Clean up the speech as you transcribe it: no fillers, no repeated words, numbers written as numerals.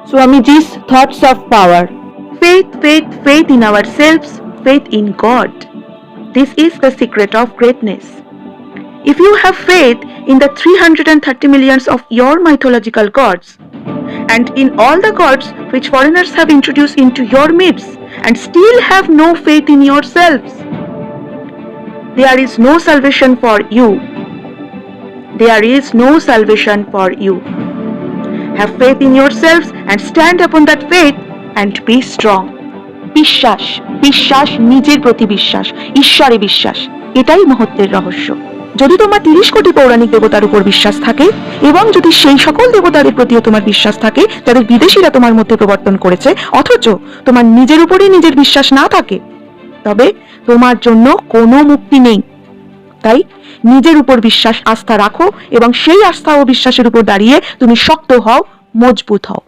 Swamiji's thoughts of power. Faith, faith, faith in ourselves, faith in God. This is the secret of greatness. If you have faith in the 330 millions of your mythological gods, and in all the gods which foreigners have introduced into your midst, and still have no faith in yourselves, there is no salvation for you. There is no salvation for you. Have faith in yourselves and stand upon that faith and be strong. বিশ্বাস, বিশ্বাস, নিজের প্রতি বিশ্বাস, ঈশ্বরে বিশ্বাস, এটাই মহত্বের রহস্য। যদি তোমার 30 কোটি পৌরাণিক দেবতার উপর বিশ্বাস থাকে এবং যদি সেই সকল দেবতাদের প্রতিও তোমার বিশ্বাস থাকে যাদের বিদেশিরা তোমার মধ্যে প্রবর্তন করেছে, অথচ তোমার নিজের উপরই নিজের বিশ্বাস না থাকে, তবে তোমার জন্য কোনো মুক্তি নেই। তাই নিজের উপর বিশ্বাস, আস্থা রাখো এবং সেই আস্থা ও বিশ্বাসের উপর দাঁড়িয়ে তুমি শক্ত হও, মজবুত হও।